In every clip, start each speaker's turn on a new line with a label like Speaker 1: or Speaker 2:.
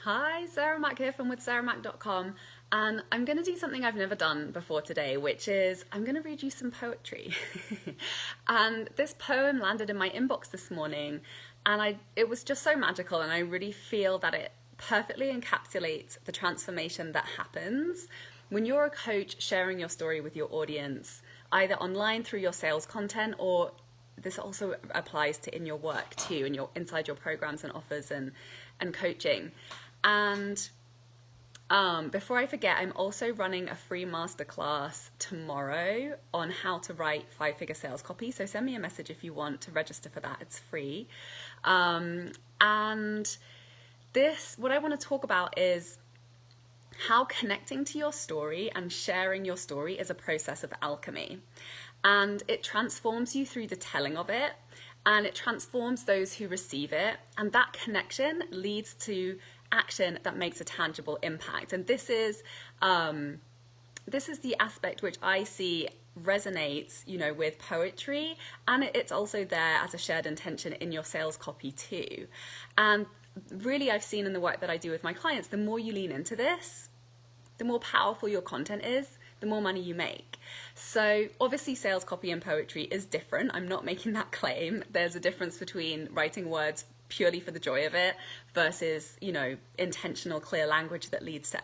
Speaker 1: Hi, Sarah Mack here from withsarahmack.com, and I'm going to do something I've never done before today, which is I'm going to read you some poetry. And this poem landed in my inbox this morning, and it was just so magical, and I really feel that it perfectly encapsulates the transformation that happens when you're a coach sharing your story with your audience, either online through your sales content, or this also applies to in your work too, in your inside your programs and offers and coaching. And before I forget, I'm also running a free masterclass tomorrow on how to write 5-figure sales copy. So send me a message if you want to register for that. It's free. And what I want to talk about is how connecting to your story and sharing your story is a process of alchemy. And it transforms you through the telling of it, and it transforms those who receive it. And that connection leads to action that makes a tangible impact. And this is the aspect which I see resonates, with poetry, and it's also there as a shared intention in your sales copy too. And really, I've seen in the work that I do with my clients, the more you lean into this, the more powerful your content is, the more money you make. So obviously sales copy and poetry is different. I'm not making that claim. There's a difference between writing words purely for the joy of it versus, intentional, clear language that leads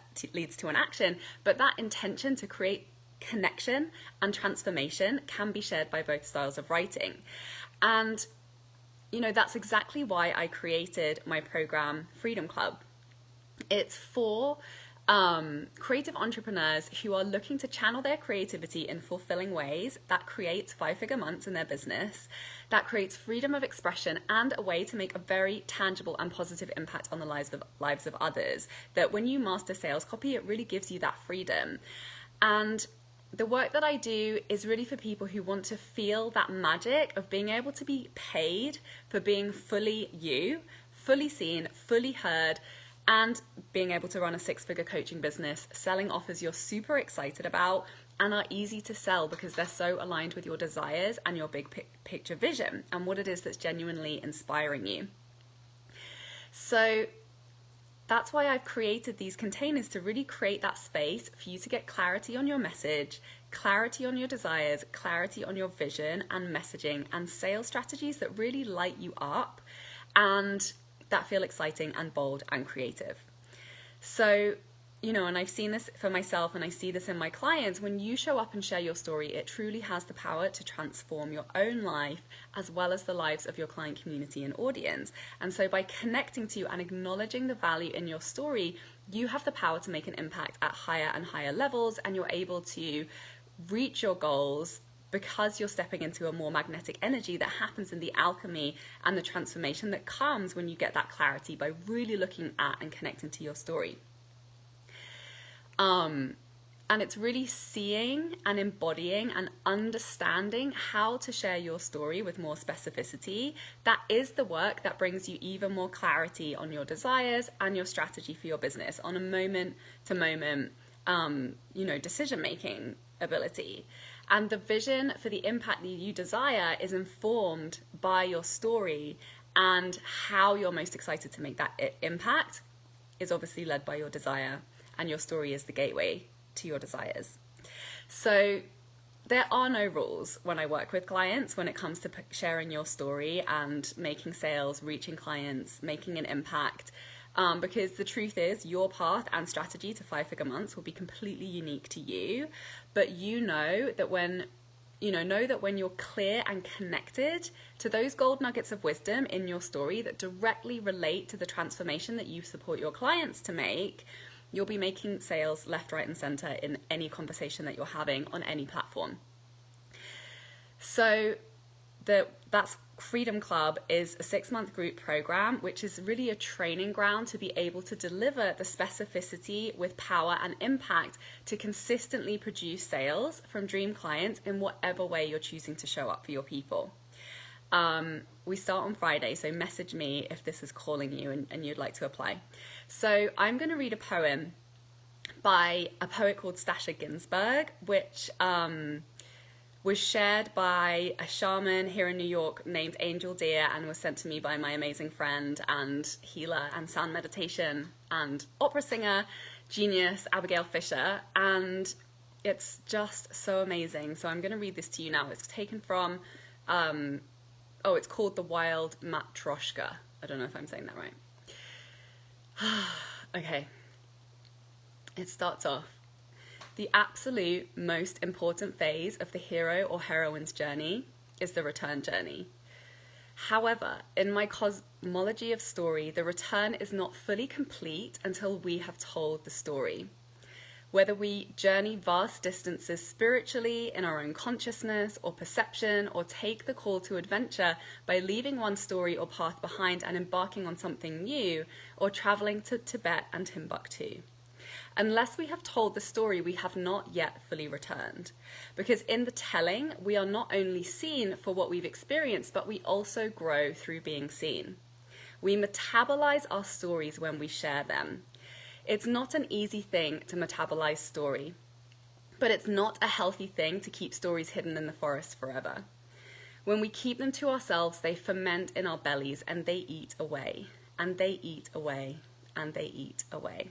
Speaker 1: to an action. But that intention to create connection and transformation can be shared by both styles of writing. And, that's exactly why I created my program, Freedom Club. It's for creative entrepreneurs who are looking to channel their creativity in fulfilling ways that creates 5-figure months in their business, that creates freedom of expression and a way to make a very tangible and positive impact on the lives of others. That when you master sales copy, it really gives you that freedom. And the work that I do is really for people who want to feel that magic of being able to be paid for being fully you, fully seen, fully heard, and being able to run a 6-figure coaching business, selling offers you're super excited about and are easy to sell because they're so aligned with your desires and your big picture vision and what it is that's genuinely inspiring you. So that's why I've created these containers, to really create that space for you to get clarity on your message, clarity on your desires, clarity on your vision and messaging, and sales strategies that really light you up and that feel exciting and bold and creative. So, and I've seen this for myself and I see this in my clients. When you show up and share your story, it truly has the power to transform your own life as well as the lives of your client community and audience. And so by connecting to and acknowledging the value in your story, you have the power to make an impact at higher and higher levels, and you're able to reach your goals because you're stepping into a more magnetic energy that happens in the alchemy and the transformation that comes when you get that clarity by really looking at and connecting to your story. And it's really seeing and embodying and understanding how to share your story with more specificity. That is the work that brings you even more clarity on your desires and your strategy for your business on a moment to moment, decision-making ability. And the vision for the impact that you desire is informed by your story, and how you're most excited to make that impact is obviously led by your desire, and your story is the gateway to your desires. So there are no rules when I work with clients when it comes to sharing your story and making sales, reaching clients, making an impact. Because the truth is your path and strategy to 5-figure months will be completely unique to you. But know that when you're clear and connected to those gold nuggets of wisdom in your story that directly relate to the transformation that you support your clients to make, you'll be making sales left, right, and center in any conversation that you're having on any platform. So that's Freedom Club is a 6-month group program, which is really a training ground to be able to deliver the specificity with power and impact to consistently produce sales from dream clients in whatever way you're choosing to show up for your people. We start on Friday, so message me if this is calling you and you'd like to apply. So I'm going to read a poem by a poet called Stasha Ginsberg, which was shared by a shaman here in New York named Angel Deer and was sent to me by my amazing friend and healer and sound meditation and opera singer, genius, Abigail Fisher. And it's just so amazing. So I'm going to read this to you now. It's taken from, it's called The Wild Matryoshka. I don't know if I'm saying that right. Okay. It starts off. The absolute most important phase of the hero or heroine's journey is the return journey. However, in my cosmology of story, the return is not fully complete until we have told the story. Whether we journey vast distances spiritually in our own consciousness or perception, or take the call to adventure by leaving one story or path behind and embarking on something new, or traveling to Tibet and Timbuktu. Unless we have told the story, we have not yet fully returned. Because in the telling, we are not only seen for what we've experienced, but we also grow through being seen. We metabolize our stories when we share them. It's not an easy thing to metabolize story, but it's not a healthy thing to keep stories hidden in the forest forever. When we keep them to ourselves, they ferment in our bellies and they eat away, and they eat away, and they eat away.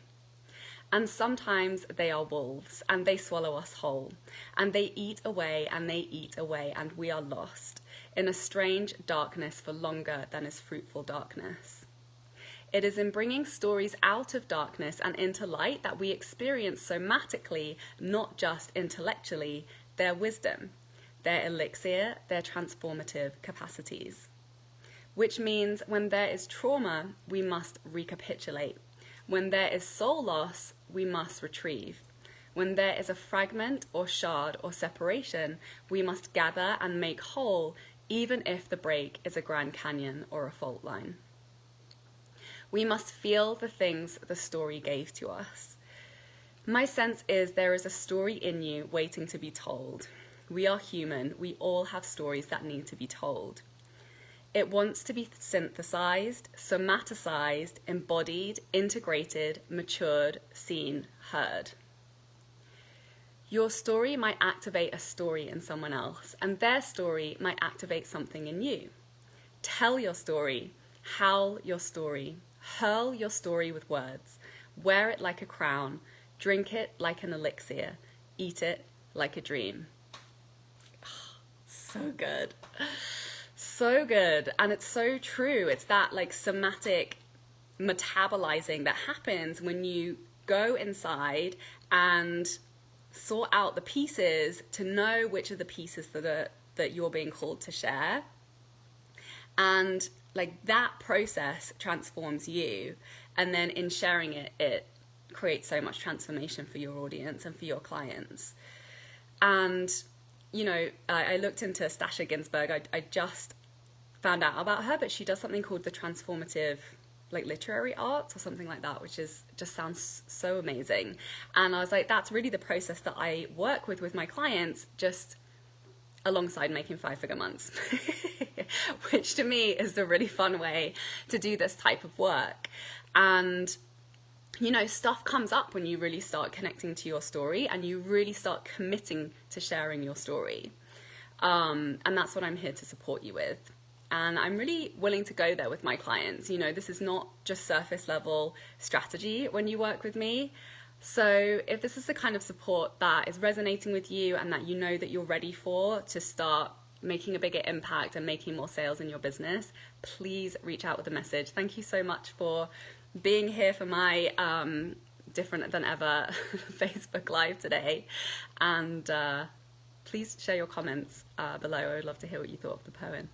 Speaker 1: And sometimes they are wolves, and they swallow us whole, and they eat away, and they eat away, and we are lost in a strange darkness for longer than is fruitful darkness. It is in bringing stories out of darkness and into light that we experience somatically, not just intellectually, their wisdom, their elixir, their transformative capacities. Which means when there is trauma, we must recapitulate. When there is soul loss, we must retrieve. When there is a fragment or shard or separation, we must gather and make whole, even if the break is a Grand Canyon or a fault line. We must feel the things the story gave to us. My sense is there is a story in you waiting to be told. We are human. We all have stories that need to be told. It wants to be synthesized, somaticized, embodied, integrated, matured, seen, heard. Your story might activate a story in someone else, and their story might activate something in you. Tell your story, howl your story, hurl your story with words, wear it like a crown, drink it like an elixir, eat it like a dream. So good. So good. And it's so true. It's that like somatic metabolizing that happens when you go inside and sort out the pieces to know which are the pieces that you're being called to share. And like that process transforms you. And then in sharing it, it creates so much transformation for your audience and for your clients. And you know, I looked into Stasha Ginsberg. I just found out about her, but she does something called the transformative, like literary arts or something like that, which is just sounds so amazing. And I was like, that's really the process that I work with my clients, just alongside making 5-figure months, which to me is a really fun way to do this type of work. And you know, stuff comes up when you really start connecting to your story and you really start committing to sharing your story. And that's what I'm here to support you with. And I'm really willing to go there with my clients. You know, this is not just surface level strategy when you work with me. So if this is the kind of support that is resonating with you and that you know that you're ready for to start making a bigger impact and making more sales in your business, please reach out with a message. Thank you so much for being here for my different than ever Facebook Live today. And please share your comments below. I would love to hear what you thought of the poem.